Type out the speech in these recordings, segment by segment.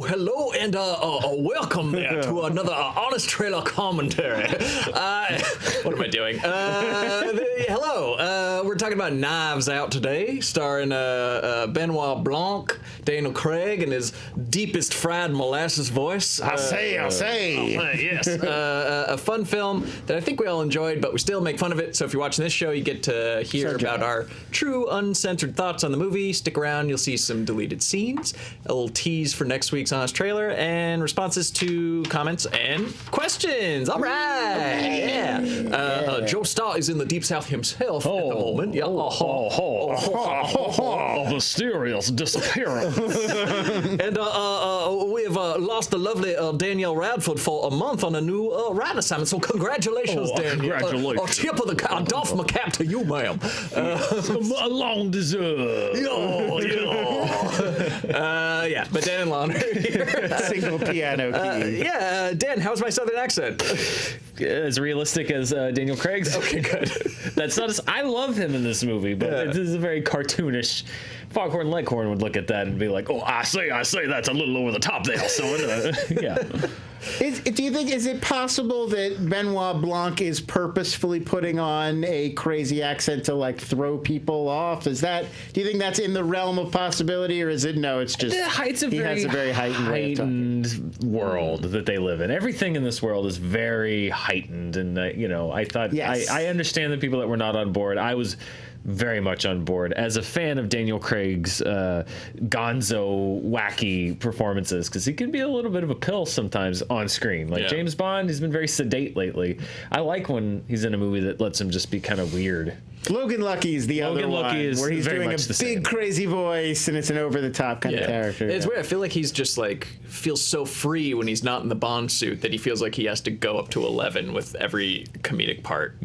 hello, and welcome there to another Honest Trailer commentary. What am I doing? Hello, we're talking about Knives Out today, starring Benoit Blanc, Daniel Craig, and his deepest fried molasses voice. I say. Yes, a fun film that I think we all enjoyed, but we still make fun of it. So if you're watching this show, you get to hear about our true, uncensored thoughts on the movie. Stick around, you'll see some deleted scenes, a little tease for next week's Honest Trailer, and responses to comments and questions. All right, yeah. Joe Starr is in the Deep South himself at the moment. Yeah. A mysterious disappearance. And we've lost the lovely Danielle Radford for a month on a new writing assignment. So congratulations, Danielle. Congratulations. A tip of the cap, doff my cap to you, ma'am. Long deserved. Yeah, but Dan and Lon are here. Single piano key. Dan, how's my southern accent? As realistic as Daniel Craig's. Okay, good. That's not. I love him in this movie, but this is a very cartoonish. Foghorn Leghorn would look at that and be like, "Oh, I say, that's a little over the top there, son." Yeah. Do you think, is it possible that Benoit Blanc is purposefully putting on a crazy accent to like throw people off? Do you think that's in the realm of possibility, or is it no? It's just he has a very heightened world that they live in. Everything in this world is very heightened, and I thought I understand the people that were not on board. I was very much on board as a fan of Daniel Craig's gonzo wacky performances, because he can be a little bit of a pill sometimes on screen. Like James Bond, he's been very sedate lately. I like when he's in a movie that lets him just be kind of weird. Logan Lucky is the other one, where he's doing a big crazy voice and it's an over-the-top kind of character. It's weird. I feel like he's just feels so free when he's not in the Bond suit that he feels like he has to go up to 11 with every comedic part.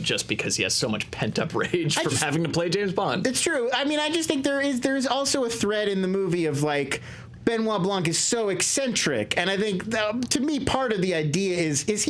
Just because he has so much pent-up rage from having to play James Bond. It's true. I mean, I just think there's also a thread in the movie of Benoit Blanc is so eccentric, and I think to me part of the idea is this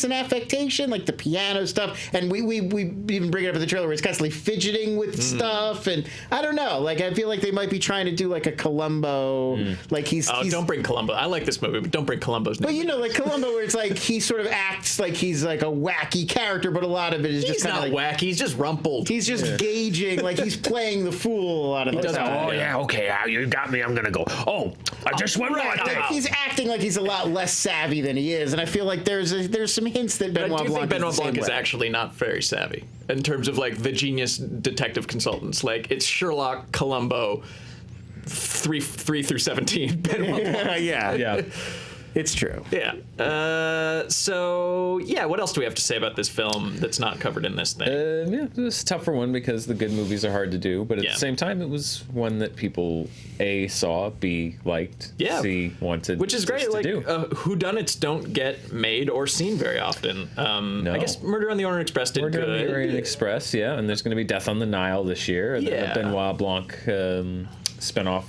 an affectation, like the piano stuff, and we even bring it up in the trailer where he's constantly fidgeting with stuff, and I don't know, I feel like they might be trying to do like a Columbo, don't bring Columbo. I like this movie, but don't bring Columbo's name. But like Columbo, where it's like he sort of acts like he's like a wacky character, but a lot of it is just kind of wacky. He's just rumpled. He's just gauging, like he's playing the fool a lot of the time. Okay, you got me. I'm gonna go. Oh, I just went right there. He's acting like he's a lot less savvy than he is, and I feel like there's some hints that Benoit Blanc is actually not very savvy in terms of the genius detective consultants. It's Sherlock, Columbo, 3 through 17. Benoit Blanc. Yeah. It's true. Yeah. What else do we have to say about this film that's not covered in this thing? It was a tougher one because the good movies are hard to do, but at the same time, it was one that people A, saw, B, liked, C, wanted. Which is great. To do. Whodunits don't get made or seen very often. No. I guess Murder on the Orient Express did good. Murder on the Orient Express, and there's going to be Death on the Nile this year, and then a Benoit Blanc spinoff,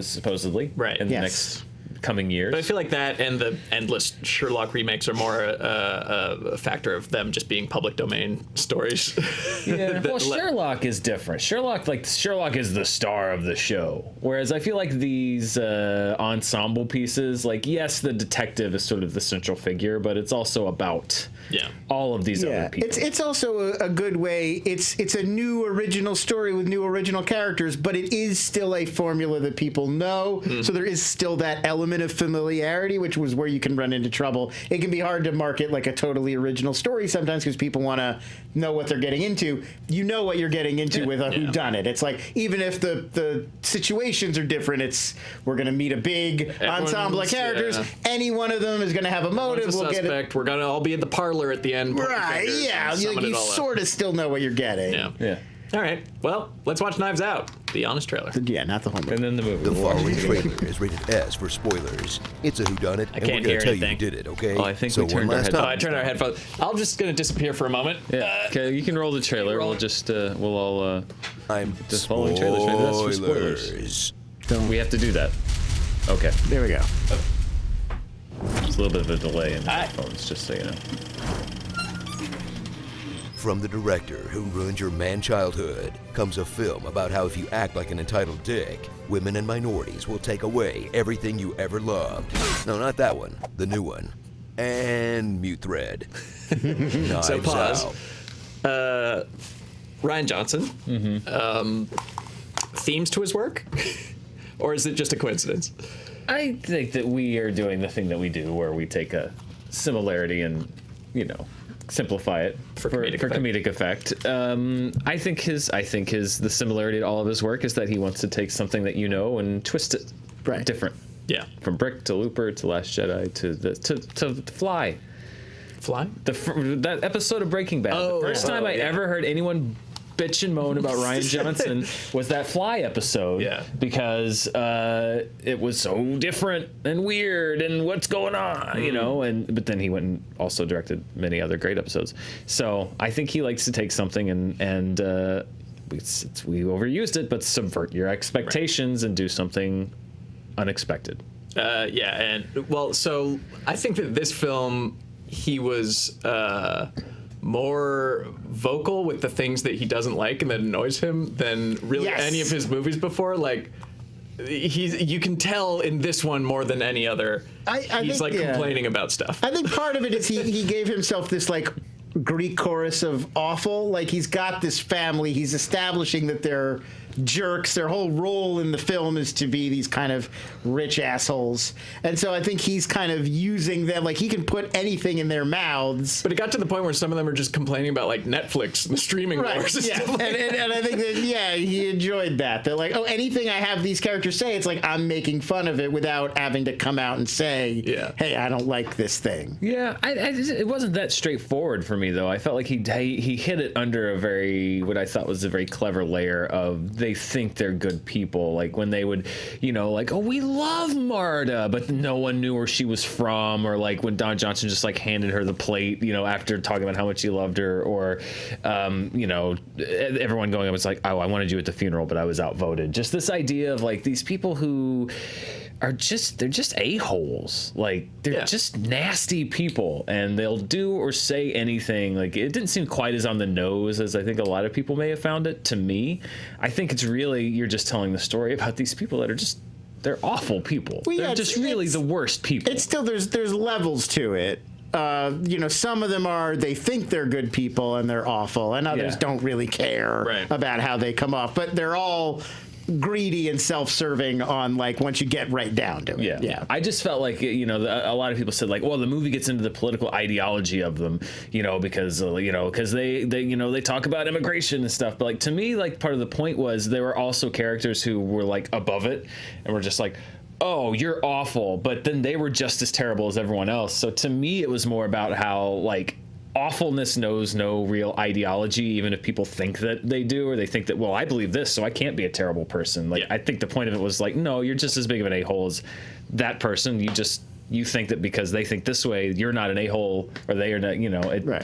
supposedly, in the next coming years. But I feel like that and the endless Sherlock remakes are more a factor of them just being public domain stories. Well, Sherlock is different. Sherlock is the star of the show. Whereas I feel like these ensemble pieces, yes, the detective is sort of the central figure, but it's also about all of these other people. It's also a good way. It's a new original story with new original characters, but it is still a formula that people know. So there is still that element of familiarity, which was where you can run into trouble. It can be hard to market a totally original story sometimes because people want to know what they're getting into. You know what you're getting into with a whodunit. It's even if the situations are different, we're going to meet a big ensemble of characters. Any one of them is going to have a motive. We'll get it. We're going to all be at the parlor at the end. Right, you sort of still know what you're getting. Yeah. All right. Well, let's watch Knives Out, the honest trailer. Yeah, not the homework. And then the movie. The following trailer is rated S for spoilers. It's a whodunit, and we're going to tell you who did it, okay? Oh, I think we turned our headphones. I turned our headphones. I'm just going to disappear for a moment. Yeah. Okay, you can roll the trailer. We'll just, we'll all, I'm the following trailer is rated S for spoilers. We have to do that. Okay. There we go. There's a little bit of a delay in the headphones, just so you know. From the director who ruined your man-childhood comes a film about how if you act like an entitled dick, women and minorities will take away everything you ever loved. No, not that one. The new one. And mute thread. So pause. Rian Johnson. Themes to his work? Or is it just a coincidence? I think that we are doing the thing that we do where we take a similarity and, simplify it for comedic effect. I think the similarity to all of his work is that he wants to take something that and twist it different. Yeah. From Brick to Looper to Last Jedi to Fly. Fly? That episode of Breaking Bad. The first time I ever heard anyone bitch and moan about Rian Johnson was that Fly episode. Yeah. Because it was so different and weird and what's going on, but then he went and also directed many other great episodes. So I think he likes to take something and we overused it, but subvert your expectations and do something unexpected. So I think that this film, he was more vocal with the things that he doesn't like and that annoys him than really any of his movies before. Like, you can tell in this one more than any other. He's complaining about stuff. I think part of it is he gave himself this Greek chorus of awful. Like, he's got this family. He's establishing that they're jerks. Their whole role in the film is to be these kind of rich assholes. And so I think he's kind of using them. Like, he can put anything in their mouths. But it got to the point where some of them are just complaining about, Netflix and the streaming wars and stuff like that. And I think that, he enjoyed that. They're like, anything I have these characters say, it's like I'm making fun of it without having to come out and say, hey, I don't like this thing. Yeah, it wasn't that straightforward for me, though. I felt like he hit it under what I thought was a very clever layer of they think they're good people. Like when they would, we love Marta, but no one knew where she was from. Or like when Don Johnson just handed her the plate, after talking about how much he loved her. Or, everyone going up, it's like, oh, I wanted you at the funeral, but I was outvoted. Just this idea of these people who they're just a-holes. They're just nasty people, and they'll do or say anything. It didn't seem quite as on the nose as I think a lot of people may have found it to me. I think it's really, you're just telling the story about these people that are they're awful people. Well, they're just really the worst people. It's still, there's levels to it. Some of them they think they're good people and they're awful, and others don't really care about how they come off, but they're all greedy and self-serving on once you get right down to it. Yeah. I just felt like a lot of people said well, the movie gets into the political ideology of them, because they talk about immigration and stuff. But to me, part of the point was there were also characters who were above it and were just oh, you're awful, but then they were just as terrible as everyone else. So to me, it was more about how awfulness knows no real ideology, even if people think that they do, or they think that, well, I believe this, so I can't be a terrible person. I think the point of it was no, you're just as big of an a-hole as that person. You think that because they think this way, you're not an a-hole, or they are not,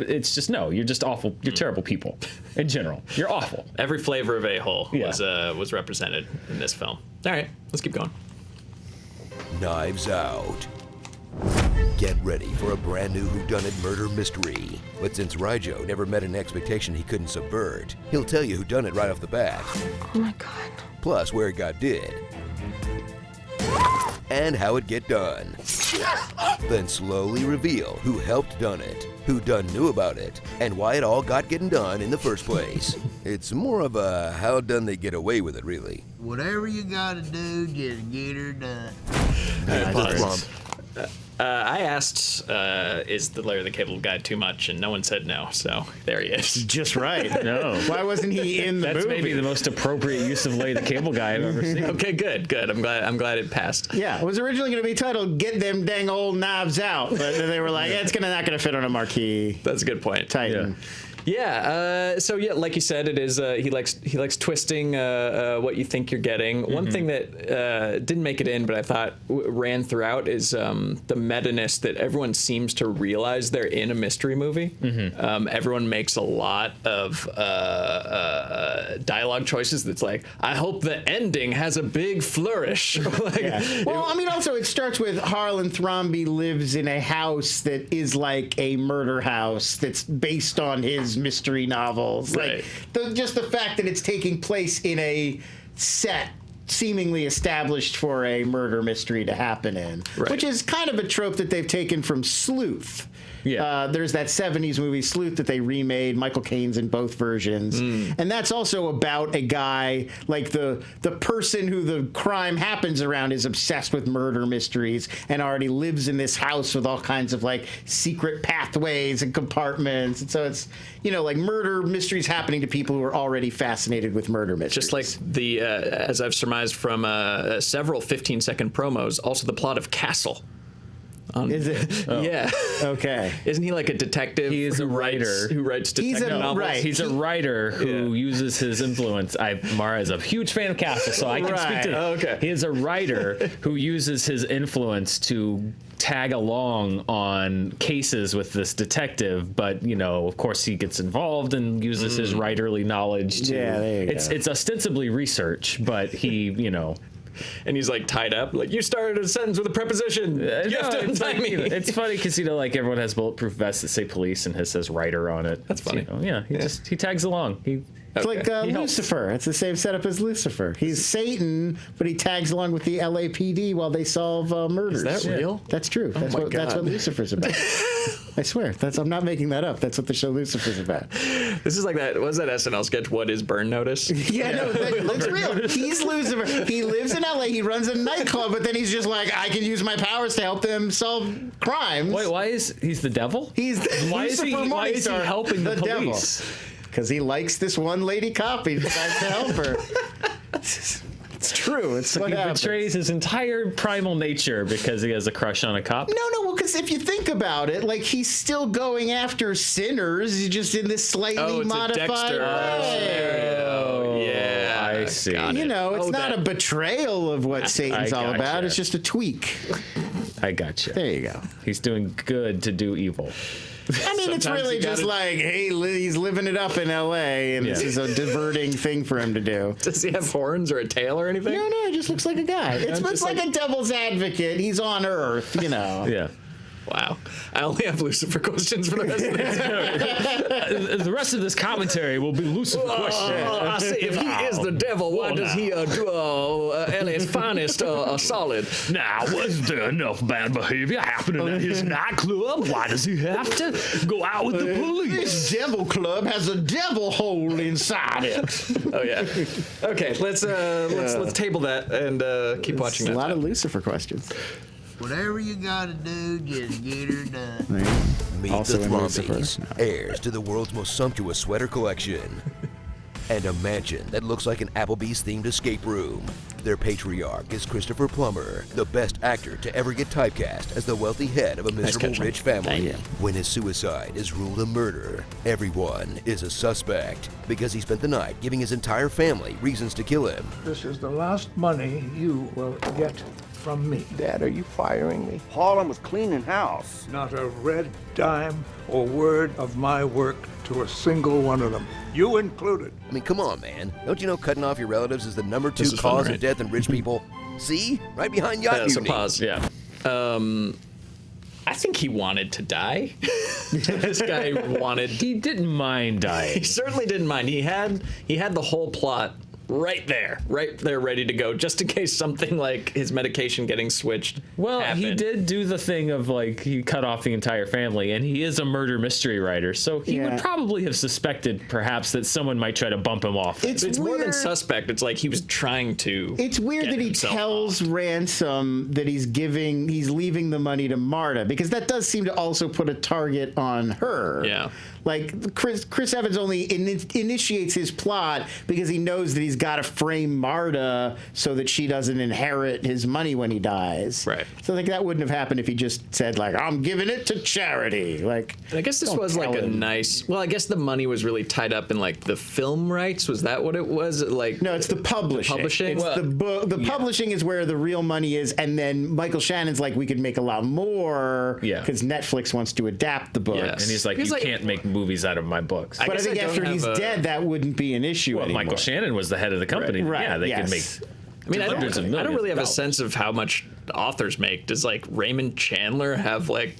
it's just, no, you're just awful. You're terrible people in general. You're awful. Every flavor of a-hole was represented in this film. All right, let's keep going. Knives Out. Get ready for a brand new whodunit murder mystery. But since Rijo never met an expectation he couldn't subvert, he'll tell you whodunit right off the bat. Oh my God. Plus where it got did. And how it get done. Then slowly reveal who helped done it, who done knew about it, and why it all got getting done in the first place. It's more of a how done they get away with it, really. Whatever you gotta do, just get her done. I asked, is the Larry the Cable Guy too much? And no one said no, so there he is. Just right. No. Why wasn't he in the movie? That's maybe the most appropriate use of Larry the Cable Guy I've ever seen. Okay, good. I'm glad it passed. Yeah, it was originally going to be titled "Get Them Dang Old Knives Out," but they were like, it's not going to fit on a marquee. That's a good point. Titan. So like you said, it is. He likes twisting what you think you're getting. One thing that didn't make it in, but I thought ran throughout, is the meta-ness that everyone seems to realize they're in a mystery movie. Everyone makes a lot of dialogue choices that's I hope the ending has a big flourish. Well, also it starts with Harlan Thrombey lives in a house that is like a murder house that's based on his loves mystery novels. Right. Like, just the fact that it's taking place in a set seemingly established for a murder mystery to happen in, which is kind of a trope that they've taken from Sleuth. Yeah. There's that 70s movie Sleuth that they remade. Michael Caine's in both versions. And that's also about a guy, like the person who the crime happens around is obsessed with murder mysteries and already lives in this house with all kinds of like secret pathways and compartments. And so it's, like murder mysteries happening to people who are already fascinated with murder mysteries. Just like the, as I've surmised from several 15-second promos, also the plot of Castle. Is it? Yeah. Okay. Isn't he like a detective? He is a writer who writes detective novels. Right. He's a writer who uses his influence. Mara is a huge fan of Castle, so I can speak to that. Okay. He is a writer who uses his influence to tag along on cases with this detective, but of course he gets involved and uses his writerly knowledge to there you go. It's ostensibly research, but he And he's like tied up. Like, you started a sentence with a preposition. You have to it's untie me. It's funny because like everyone has bulletproof vests that say police and his says writer on it. That's funny. He tags along. It's like He helps. Lucifer. It's the same setup as Lucifer. He's Satan, but he tags along with the LAPD while they solve murders. Is that real? That's true. That's my what God. Lucifer's about. I swear. I'm not making that up. That's what the show Lucifer's about. This is like that. What was that SNL sketch? What is burn notice? Yeah, no, that's real. He's Lucifer. He lives in LA. He runs a nightclub, but then he's just like, I can use my powers to help them solve crimes. Wait, why is he's the devil? He's why is he Morningstar, helping the devil. police? Because he likes this one lady cop. He decides to help her. It's true. It's what He happens. betrays his entire primal nature because he has a crush on a cop. No, because if you think about it, like he's still going after sinners, he's just in this slightly it's a modified Dexter way. Oh, yeah. I see. Got it. It's not a betrayal of what Satan's all gotcha. about. It's just a tweak. I got you. There you go. He's doing good to do evil. I mean, it's Sometimes really you just gotta- like, hey, he's living it up in L.A., and this is a diverting thing for him to do. Does he have horns or a tail or anything? No, he just looks like a guy. It's just like like- a devil's advocate. He's on Earth, Yeah. Wow. I only have Lucifer questions for the rest of this. The rest of this commentary will be Lucifer questions. I see. If he is the devil, why does he do LA's finest solid? Now, was there enough bad behavior happening at his nightclub? Why does he have to go out with the police? This devil club has a devil hole inside it. Oh yeah. Okay, let's table that and keep watching A that. lot of Lucifer questions. Whatever you gotta do, just get her done. Meet Also the in Lucifer. Thrombies, heirs to the world's most sumptuous sweater collection. And a mansion that looks like an Applebee's themed escape room. Their patriarch is Christopher Plummer, the best actor to ever get typecast as the wealthy head of a miserable catch. rich family. Thank you. When his suicide is ruled a murder, everyone is a suspect because he spent the night giving his entire family reasons to kill him. This is the last money you will get from me. Dad, are you firing me? Harlem was cleaning house. Not a red dime or word of my work to a single one of them. You included. I mean, come on, man. Don't you know cutting off your relatives is the number 2 This is fun, cause right? of death in rich people? See? Right behind yacht So mutiny. pause. Yeah. I think he wanted to die. This guy wanted. He didn't mind dying. He certainly didn't mind. He had the whole plot right there, ready to go, just in case something like his medication getting switched. Well, happened. he did do the thing of like he cut off the entire family, and he is a murder mystery writer, so he would probably have suspected perhaps that someone might try to bump him off. It's more than suspect. It's like he was trying to. It's weird get that he himself tells off. Ransom that he's leaving the money to Marta, because that does seem to also put a target on her. Yeah. Like Chris Evans only initiates his plot because he knows that he's got to frame Marta so that she doesn't inherit his money when he dies. Right. So like that wouldn't have happened if he just said like, I'm giving it to charity. Like, And I guess this don't was like tell a him. nice. Well, I guess the money was really tied up in like the film rights. Was that what it was? Like No, it's the publishing. publishing? It's Well, the book. The publishing is where the real money is, and then Michael Shannon's like, we could make a lot more. Yeah. Because Netflix wants to adapt the books. Yes. and he's like, He's you like- can't make movies out of my books. But I guess think I don't after he's have a- dead, that wouldn't be an issue well, anymore. Michael Shannon was the head of the company. Right. Yeah, they could make. Yes. I mean, I hundreds of don't millions really have a of dollars. sense of how much authors make. Does like Raymond Chandler have like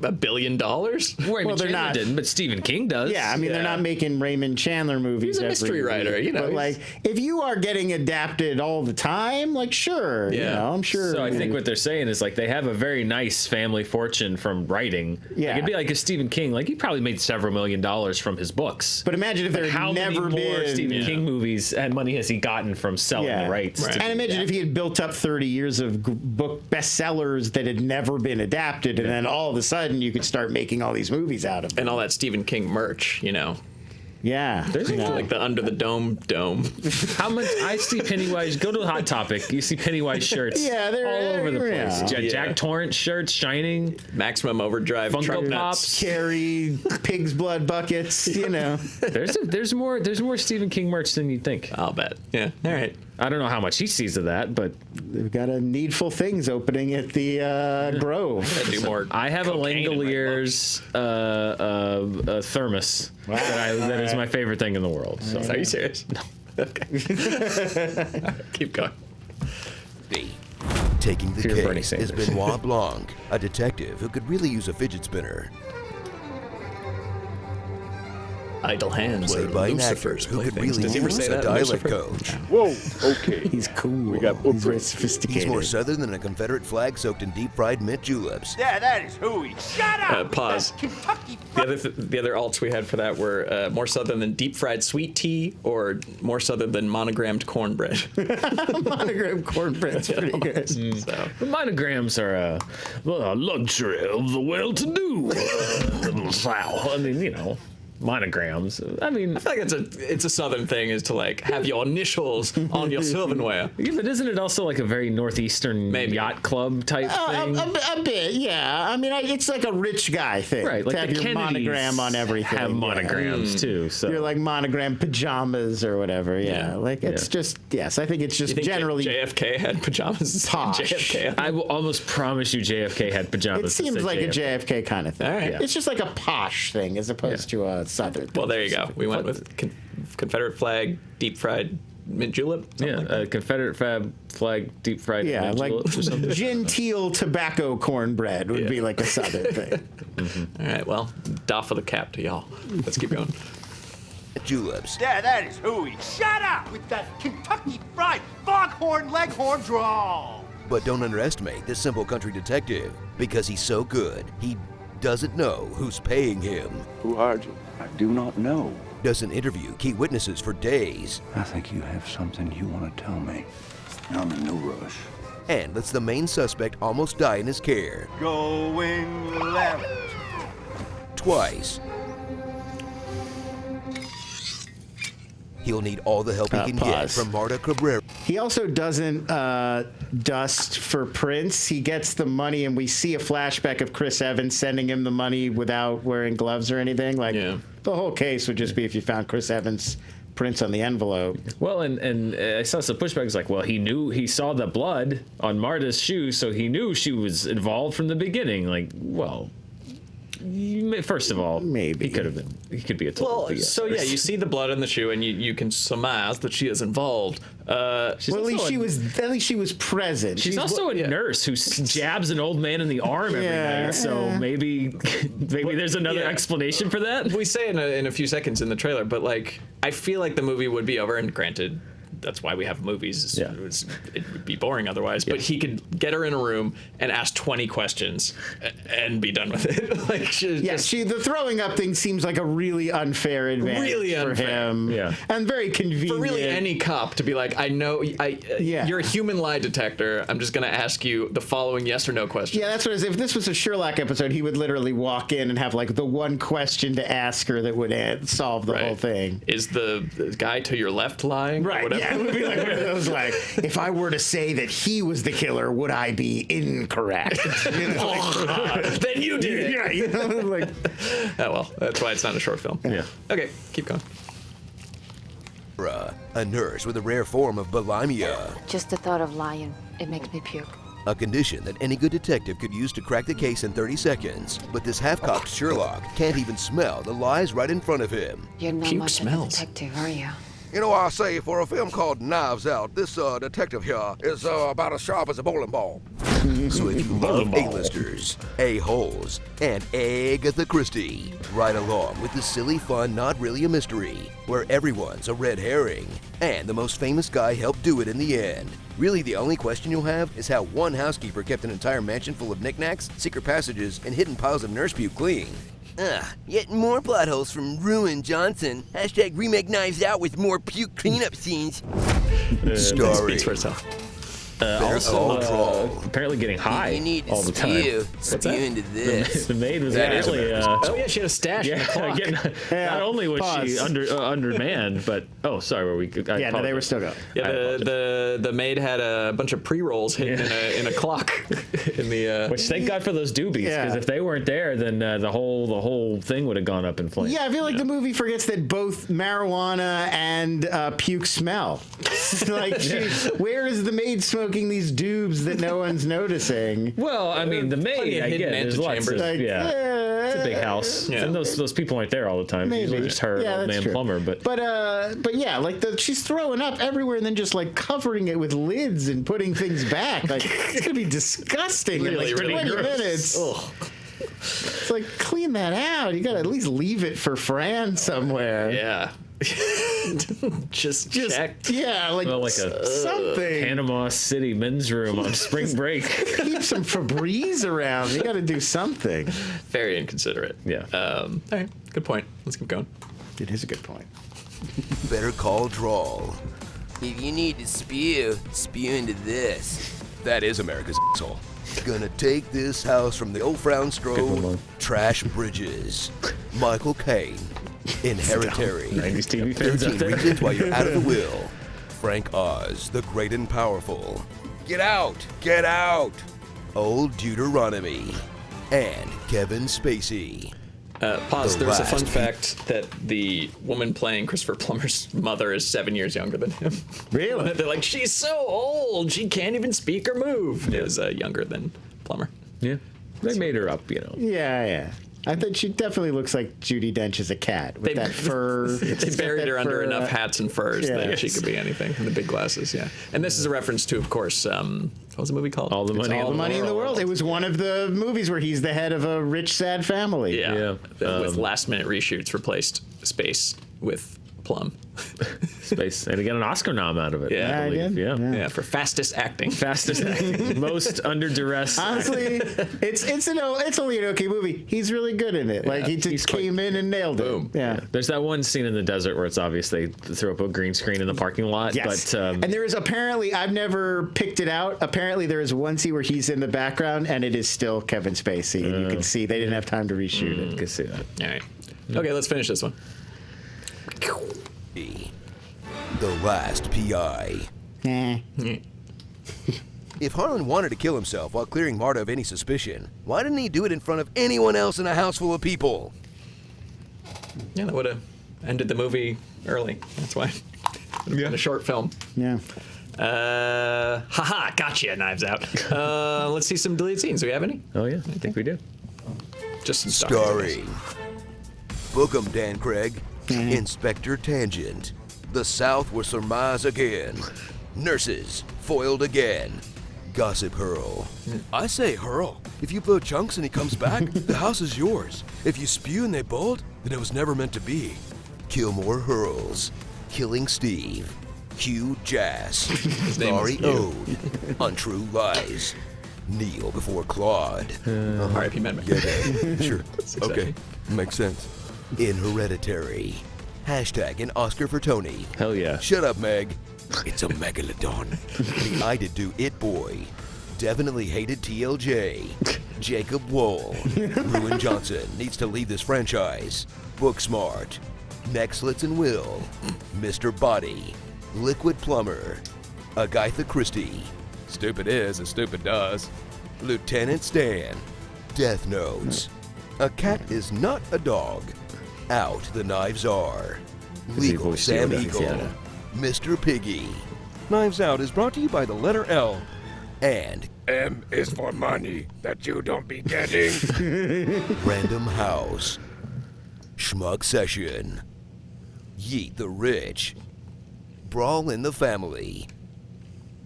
$1 billion. Raymond they're Chandler not- didn't, but Stephen King does. Yeah, I mean, they're not making Raymond Chandler movies. He's a mystery writer, you know. But like, if you are getting adapted all the time, like, sure, you know, I'm sure. So I think what they're saying is like they have a very nice family fortune from writing. Yeah. Like, it'd be like if Stephen King, like he probably made several $1 million from his books. But imagine if there had How never many more been Stephen King movies and money has he gotten from selling the rights? Right. to And imagine if he had built up 30 years of book bestsellers that had never been adapted, and then all of a sudden you could start making all these movies out of them. And all that Stephen King merch, you know. Yeah. There's Like the Under the Dome. How much I see Pennywise? Go to Hot Topic. You see Pennywise shirts. Yeah, they're all over the place. yeah. Jack Torrance shirts, Shining, Maximum Overdrive. Funko truck nuts. Pops. Carry pig's blood buckets, you know. There's more Stephen King merch than you'd think. I'll bet. Yeah. All right. I don't know how much he sees of that, but They've got a Needful Things opening at the Grove. Gotta do more. I have a cocaine in my Langoliers thermos that is my favorite thing in the world. So. Are you serious? No. Okay. Keep going. B. Taking the Fear Bernie case is Sanders. Benoit Blanc, a detective who could really use a fidget spinner. Idle hands. Played are by an Lucifer's actor who could playthings. really Does he ever use say a that? dialect Lucifer? coach. Whoa, okay. He's cool. We got He's very footprints. sophisticated. He's more southern than a Confederate flag soaked in deep-fried mint juleps. Yeah, that is hooey. Shut up! Pause. Kentucky The other alts we had for that were more southern than deep fried sweet tea, or more southern than monogrammed cornbread. Monogram cornbread's pretty good. So The monograms are a luxury of the well-to-do South. I mean, you know, monograms. I mean, I feel like it's a southern thing, is to like have your initials on your silverware. yeah, but isn't it also like a very northeastern Maybe. yacht club type thing? A bit, yeah. I mean, it's like a rich guy thing. Right, like to have the your Kennedys monogram on everything. have yeah. monograms too. So You're like monogram pajamas or whatever. Yeah, like it's just I think it's just You think generally. JFK had pajamas? Posh. JFK. I will almost promise you JFK had pajamas. it that seems said like JFK. a JFK kind of thing. All right. It's just like a posh thing as opposed to a southern thing. Well, there you go. We went with Confederate flag, deep fried mint julep. Yeah, Like that. Confederate flag deep fried. Yeah, like juleps or something. genteel tobacco cornbread would be like a southern thing. All right. Well, doff of the cap to y'all. Let's keep going. Juleps. Yeah, that is hooey. Shut up with that Kentucky Fried Foghorn Leghorn drawl. But don't underestimate this simple country detective. Because he's so good, he doesn't know who's paying him. Who hired you? I do not know. Doesn't interview key witnesses for days. I think you have something you want to tell me. I'm in no rush. And lets the main suspect almost die in his care. Going left. Twice. He'll need all the help he can get Pause. from Marta Cabrera. He also doesn't dust for Prince. He gets the money, and we see a flashback of Chris Evans sending him the money without wearing gloves or anything. Like, the whole case would just be if you found Chris Evans' prints on the envelope. Well, and I saw some pushback. It's like, well, he saw the blood on Marta's shoe, so he knew she was involved from the beginning. Like, well, first of all, maybe he could be a total Well, BS. so yeah, you see the blood on the shoe, and you can surmise that she is involved. Well, at least she was present. She's also a nurse who jabs an old man in the arm every night. So maybe there's another explanation for that. We say in a few seconds in the trailer, but like I feel like the movie would be over. And granted, that's why we have movies. It would be boring otherwise. But he could get her in a room and ask 20 questions and be done with it. Like, the throwing up thing seems like a really unfair advantage for him. Yeah, and very convenient for really any cop to be like, I know, you're a human lie detector. I'm just gonna ask you the following yes or no question. Yeah, that's what it is. If this was a Sherlock episode, he would literally walk in and have like the one question to ask her that would solve the whole thing. Is the guy to your left lying? Right. Or whatever? Yeah, it would be like one of those like, if I were to say that he was the killer, would I be incorrect? You know, then you did it. Yeah, you know, like. Oh well, that's why it's not a short film. Yeah. Okay, keep going. A nurse with a rare form of bulimia. Just the thought of lying, it makes me puke. A condition that any good detective could use to crack the case in 30 seconds. But this half-cocked Sherlock can't even smell the lies right in front of him. You're not much of a detective, are you? You know, I say, for a film called Knives Out, this detective here is about as sharp as a bowling ball. So if you love A-listers, A-holes, and Agatha Christie, ride along with the silly fun Not Really a Mystery, where everyone's a red herring, and the most famous guy helped do it in the end. Really, the only question you'll have is how one housekeeper kept an entire mansion full of knickknacks, secret passages, and hidden piles of nurse puke clean. Yet more plot holes from Ruin Johnson. Hashtag remake Knives Out with more puke cleanup scenes. Starring Speaks for itself. Also, apparently getting high You need to all the time. spew into this. The maid was That is apparently. Oh yeah, she had a stash. in the clock. Again, not only was she undermanned, but sorry, were we? Yeah, no, they were still going. Yeah, the maid had a bunch of pre-rolls hidden in a clock in the. Which thank God for those doobies, because if they weren't there, then the whole thing would have gone up in flames. Yeah, I feel like the movie forgets that both marijuana and puke smell. Like, where is the maid smoking these dubes that no one's noticing? Well, I mean, the maid, I get there's lots of, Like, it's a big house, and those people aren't there all the time. Maybe. It's usually just her, old man true. plumber. But yeah, like she's throwing up everywhere and then just like covering it with lids and putting things back. Like, it's gonna be disgusting in like 20 minutes. Ugh. It's like, clean that out. You gotta at least leave it for Fran somewhere. Yeah. just check. Yeah, like a something. Panama City men's room on spring break. Keep some Febreze around. You got to do something. Very inconsiderate. Yeah. All right. Good point. Let's keep going. It is a good point. Better Call Drawl. If you need to spew into this. That is America's asshole. Gonna take this house from the old Frown Strode. Trash Bridges. Michael Caine. Inheritary. 90s TV fans 13 out there. reasons why you're out of the will. Frank Oz, the great and powerful. Get out! Get out! Old Deuteronomy. And Kevin Spacey. Pause. The There was a fun last fact that the woman playing Christopher Plummer's mother is 7 years younger than him. Really? They're like, she's so old, she can't even speak or move. It was younger than Plummer. Yeah. They made her up, Yeah. I think she definitely looks like Judi Dench as a cat with that fur. They buried her under enough hats and furs that she could be anything. And the big glasses, yeah. And this is a reference to, of course, what was the movie called? All the Money in the World. It was one of the movies where he's the head of a rich, sad family. Yeah. With last-minute reshoots replaced Space with Plum. Space. And he got an Oscar nom out of it. Yeah, I believe. Yeah, for fastest acting. Fastest acting. Most under duress. Honestly, it's only an okay movie. He's really good in it. Like, he just came in and nailed it. Yeah. There's that one scene in the desert where it's obvious they throw up a green screen in the parking lot. Yes. But, and there is apparently, I've never picked it out. Apparently, there is one scene where he's in the background and it is still Kevin Spacey. And you can see they didn't have time to reshoot it. You can see that. All right. Okay, let's finish this one. The Last P.I. If Harlan wanted to kill himself while clearing Marta of any suspicion, why didn't he do it in front of anyone else in a house full of people? Yeah, that would have ended the movie early. That's why. It would have been a short film. Yeah. Haha, gotcha, Knives Out. Let's see some deleted scenes. Do we have any? Oh, yeah, I think we do. Just some Starring Book 'em, Dan Craig. Inspector Tangent. The South will surmise again. Nurses foiled again. Gossip Hurl. I say Hurl. If you blow chunks and he comes back, the house is yours. If you spew and they bolt, then it was never meant to be. Kilmore Hurls. Killing Steve. Hugh Jass. Laurie Ode. Untrue Lies. Kneel before Claude. R.I.P. Medman. Yeah, sure. Okay, makes sense. In Hereditary. Hashtag an Oscar for Tony. Hell yeah. Shut up, Meg. It's a megalodon. The I Did Do It boy. Definitely hated TLJ. Jacob Wool. Ruin Johnson needs to leave this franchise. Booksmart. Nexlitz and Will. Mr. Body. Liquid Plumber. Agatha Christie. Stupid is and stupid does. Lieutenant Stan. Death Notes. A cat is not a dog. Out the Knives Are. Legal Sam Eagle. Mr. Piggy. Knives Out is brought to you by the letter L. And M is for money that you don't be getting. Random House. Schmug Session. Yeet the Rich. Brawl in the Family.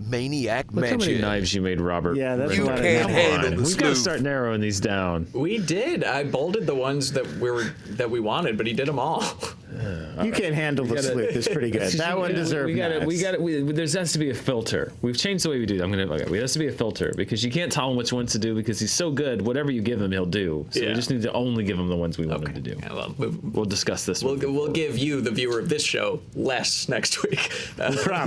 Maniac Look how many Mansion. knives you made, Robert. Yeah, that's You a lot of can't knives. handle the We've got to sleuth. start narrowing these down. We did. I bolded the ones that we wanted, but he did them all. You can't handle the sleuth. It's pretty good. That one deserves There has to be a filter. We've changed the way we do. There has to be a filter because you can't tell him which ones to do because he's so good. Whatever you give him, he'll do. So we just need to only give him the ones we want him to do. Yeah, well, We'll discuss this. we'll give you, the viewer of this show, less next week.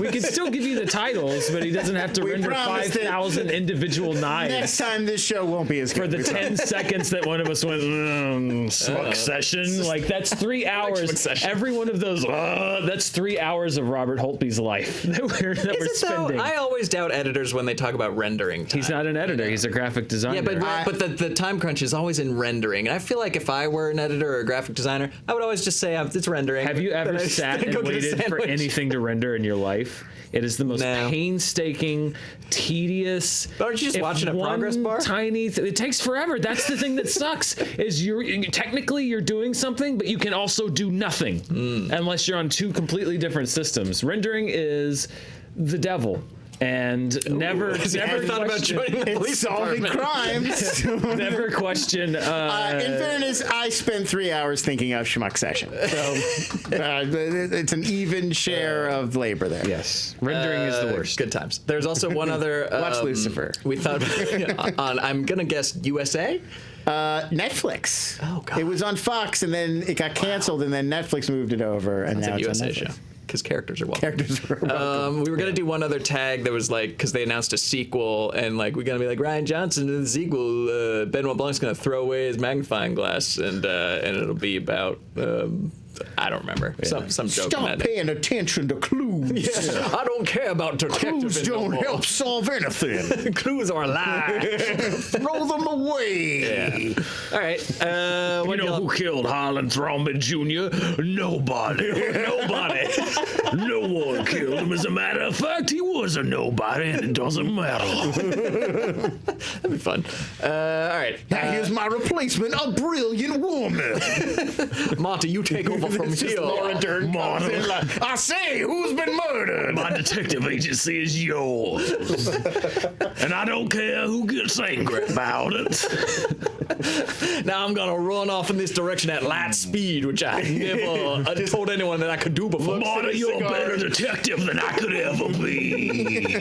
We can still give you the titles, but he doesn't have to render promised it. 5,000 individual knives. Next time this show won't be as good. For the 10 seconds that one of us went, smoke session, like that's 3 hours. Every one of those, that's 3 hours of Robert Holtby's life that we're spending. I always doubt editors when they talk about rendering time. He's not an editor. He's a graphic designer. Yeah, but the time crunch is always in rendering. And I feel like if I were an editor or a graphic designer, I would always just say it's rendering. Have you ever Then I sat and go get a waited for sandwich. anything to render in your life? It is the most painstaking, tedious. But aren't you just watching a progress bar? It takes forever. That's the thing that sucks. Is technically you're doing something, but you can also do nothing unless you're on two completely different systems. Rendering is the devil. And never thought about joining the police solving department. crimes. Never question. In fairness, I spent 3 hours thinking of Schmuck Session, so it's an even share of labor there. Yes, rendering is the worst. Good times. There's also one other. Watch Lucifer. We thought on. I'm gonna guess USA. Netflix. Oh, God. It was on Fox, and then it got canceled, and then Netflix moved it over, and It's now a it's USA on Netflix. show. Because characters are welcome. Characters are welcome. We were gonna do one other tag that was like, because they announced a sequel, and like we're gonna be like Ryan Johnson in the sequel. Benoit Blanc's gonna throw away his magnifying glass, and it'll be about I don't remember some joke. Stop in that. paying attention to clues. Yeah. I don't care about Clues don't help solve anything. Clues are a lie. Throw them away. Yeah. All right. You know who killed Harlan Thrombin Jr.? Nobody. Nobody. No one killed him. As a matter of fact, he was a nobody, and it doesn't matter. That'd be fun. All right. Now here's my replacement, a brilliant woman. Monty, you take over from here. Laura Dern comes in like, I say, who's been murdered? My detective agency is yours. And I don't care who gets angry about it. Now I'm gonna run off in this direction at light speed, which I never told anyone that I could do before. Marta, you're a better detective than I could ever be.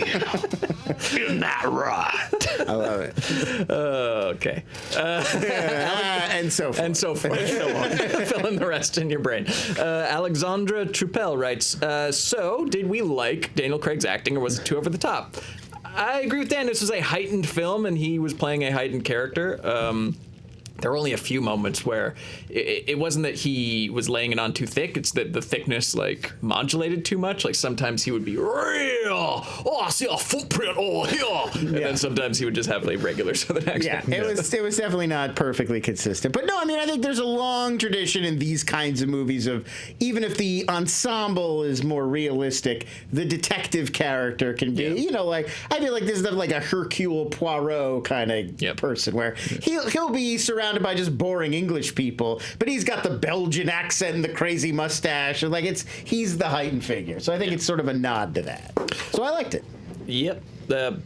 Isn't that right? I love it. Okay. And so forth. And so forth. Fill in the rest in your brain. Alexandra Trupel writes, so did we like Daniel Craig's acting, or was it too over the top? I agree with Dan. This was a heightened film, and he was playing a heightened character. There were only a few moments where it wasn't that he was laying it on too thick. It's that the thickness like modulated too much. Like sometimes he would be real. Oh, I see a footprint over here. And then sometimes he would just have like regular Southern accent. Yeah, it was definitely not perfectly consistent. But no, I mean, I think there's a long tradition in these kinds of movies of, even if the ensemble is more realistic, the detective character can be, you know, like, I feel like this is like a Hercule Poirot kind of person where he'll be surrounded by just boring English people, but he's got the Belgian accent and the crazy mustache, and like he's the heightened figure. So I think it's sort of a nod to that. So I liked it. Yep. Dan,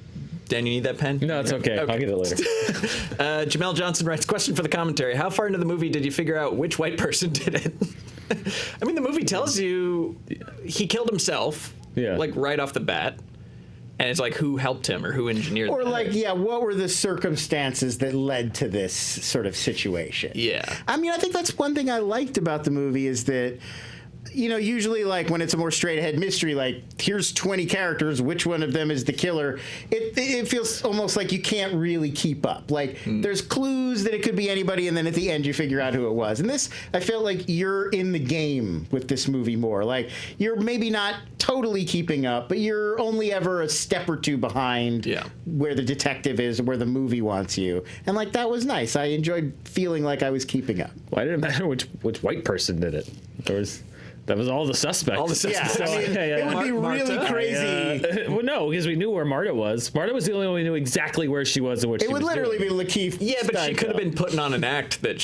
you need that pen? No, it's okay. I'll get it later. Jamel Johnson writes, question for the commentary. How far into the movie did you figure out which white person did it? I mean, the movie tells you he killed himself, like right off the bat. And it's like, who helped him or who engineered Or that? like, what were the circumstances that led to this sort of situation? Yeah. I mean, I think that's one thing I liked about the movie is that, you know, usually like when it's a more straight ahead mystery, like here's 20 characters, which one of them is the killer? It feels almost like you can't really keep up. Like there's clues that it could be anybody, and then at the end you figure out who it was. And this, I felt like you're in the game with this movie more. Like you're maybe not totally keeping up, but you're only ever a step or two behind where the detective is, or where the movie wants you. And like that was nice. I enjoyed feeling like I was keeping up. Why did it matter which white person did it? That was all the suspects. All the suspects. Yeah, I mean, it would be really crazy. Well, no, because we knew where Marta was. Marta was the only one who knew exactly where she was and what she was doing. It would literally be Lakeith. Yeah, but she could have been putting on an act that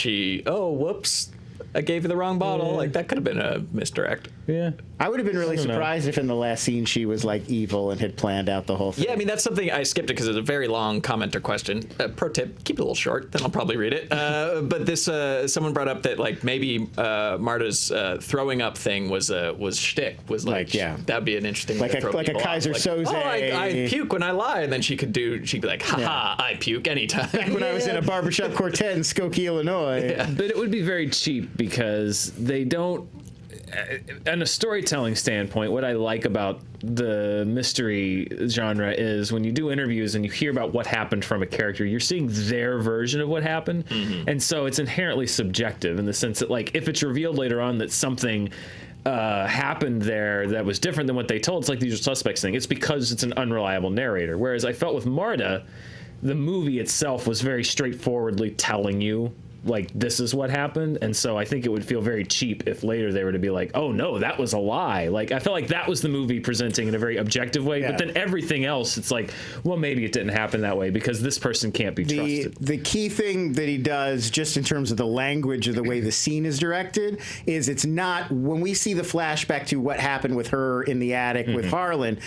whoops, I gave you the wrong bottle. Like that could have been a misdirect. Yeah. I would have been really surprised if in the last scene she was like evil and had planned out the whole thing. Yeah, I mean, that's something I skipped it because it's a very long commenter question. Pro tip, keep it a little short, then I'll probably read it. But this, someone brought up that like maybe Marta's throwing up thing was shtick, was like that'd be an interesting way to throw like a people Kaiser off. Soze. I puke when I lie, and then she'd be like, haha, I puke anytime. Back when I was in a barbershop quartet in Skokie, Illinois. Yeah. But it would be very cheap because they don't. On a storytelling standpoint, what I like about the mystery genre is when you do interviews and you hear about what happened from a character, you're seeing their version of what happened. And so it's inherently subjective in the sense that, like, if it's revealed later on that something happened there that was different than what they told, it's like the Usual Suspects thing. It's because it's an unreliable narrator. Whereas I felt with Marta, the movie itself was very straightforwardly telling you, like, this is what happened. And so I think it would feel very cheap if later they were to be like, oh no, that was a lie. Like, I felt like that was the movie presenting in a very objective way. But then everything else, it's like, well, maybe it didn't happen that way because this person can't be trusted. The key thing that he does, just in terms of the language of the way the scene is directed, is it's not, when we see the flashback to what happened with her in the attic with Harlan,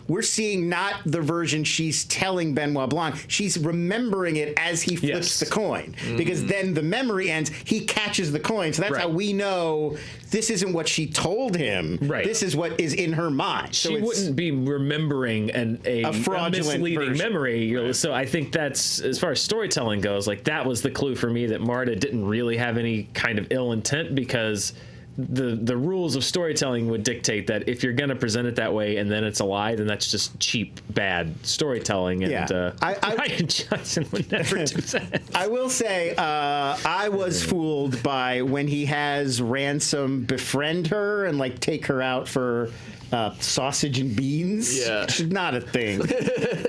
we're seeing not the version she's telling Benoit Blanc. She's remembering it as he flips the coin. Because then the memory ends, he catches the coin. So that's how we know this isn't what she told him. This is what is in her mind. She wouldn't be remembering a fraudulent misleading memory. So I think that's, as far as storytelling goes, like, that was the clue for me that Marta didn't really have any kind of ill intent, because the rules of storytelling would dictate that if you're going to present it that way and then it's a lie, then that's just cheap, bad storytelling. And Ryan Johnson would never do that. I will say, I was fooled by when he has Ransom befriend her and like take her out for sausage and beans. Which is not a thing.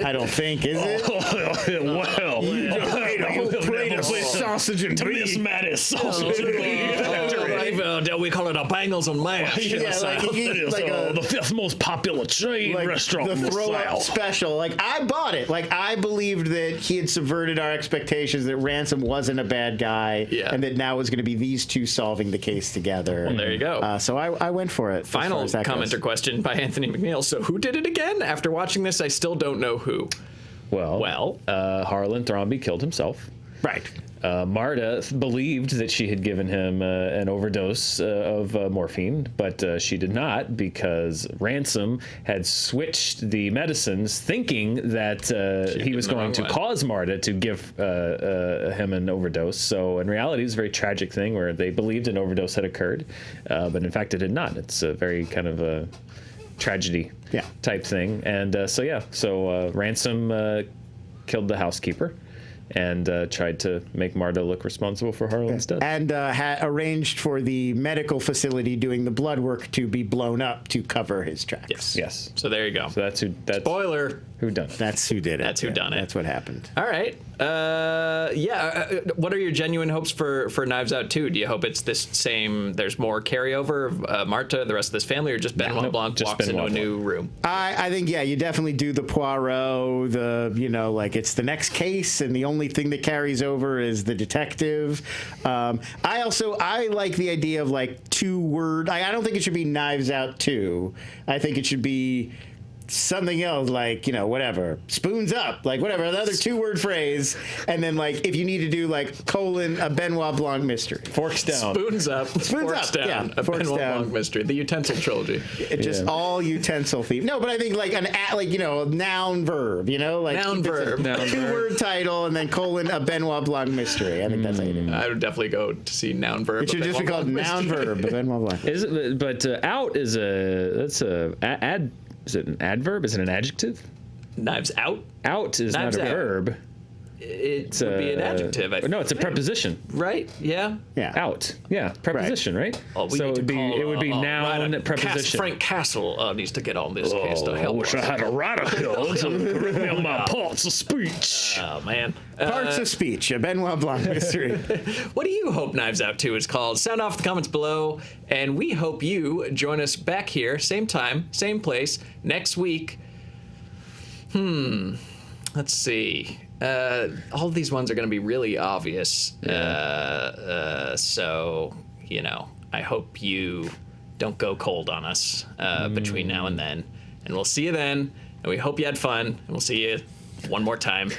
I don't think, is it? Well, you just made a whole plate of sausage and beans. Miss Mattis sausage and beans. We call it a bangles and mash. The fifth most popular chain restaurant in the South. Special. Like, I bought it. Like, I believed that he had subverted our expectations, that Ransom wasn't a bad guy, and that now it was going to be these two solving the case together. Well, there you go. So I went for it. Final commenter question by Anthony McNeil. So who did it again? After watching this, I still don't know who. Well, Harlan Thrombey killed himself. Right. Marta believed that she had given him an overdose of morphine, but she did not, because Ransom had switched the medicines thinking that he was going to cause Marta to give him an overdose. So in reality, it was a very tragic thing where they believed an overdose had occurred, but in fact it did not. It's a very kind of a tragedy type thing. And so Ransom killed the housekeeper and tried to make Marta look responsible for Harlan's death. And had arranged for the medical facility doing the blood work to be blown up to cover his tracks. Yes. So there you go. So that's spoiler. Who done it? That's who did it. That's who done it. That's what happened. All right. What are your genuine hopes for Knives Out 2? Do you hope it's this same, there's more carryover of Marta, the rest of this family, or just Benoit Blanc walks into a new room? I think, you definitely do the Poirot, it's the next case, and the only thing that carries over is the detective. I like the idea of like 2-word. I don't think it should be Knives Out 2. I think it should be something else, like, whatever, spoons up, like whatever, another 2-word phrase, and then like if you need to do like a Benoit Blanc mystery, forks down, spoons up, forks down, a Benoit Blanc mystery, the utensil trilogy. Just all utensil theme. No, but I think like a noun verb, noun verb, 2-word title, and then a Benoit Blanc mystery. I think that's how you do it. I would definitely go to see noun verb. It should just be called noun verb, Benoit Blanc. Is it? But out is ad. Is it an adverb? Is it an adjective? Knives Out? Out is Knives not a out. verb. It would be an adjective. No, it's a preposition. Right? Yeah. Out. Yeah. Preposition, right? Oh, so it would be noun preposition. Frank Castle needs to get on this case to help. I wish I had a radical to correct me on my parts of speech. Oh man. Parts of speech, a Benoit Blanc mystery. What do you hope Knives Out 2 is called? Sound off in the comments below, and we hope you join us back here, same time, same place, next week. Let's see. All of these ones are going to be really obvious. So, I hope you don't go cold on us between now and then. And we'll see you then. And we hope you had fun. And we'll see you one more time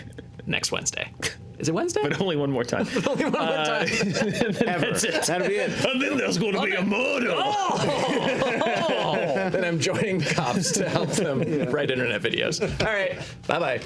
next Wednesday. Is it Wednesday? But only one more time. Only one more time. That's it. That'll be it. And then there's going to be a murder. Then I'm joining cops to help them write internet videos. All right. Bye-bye.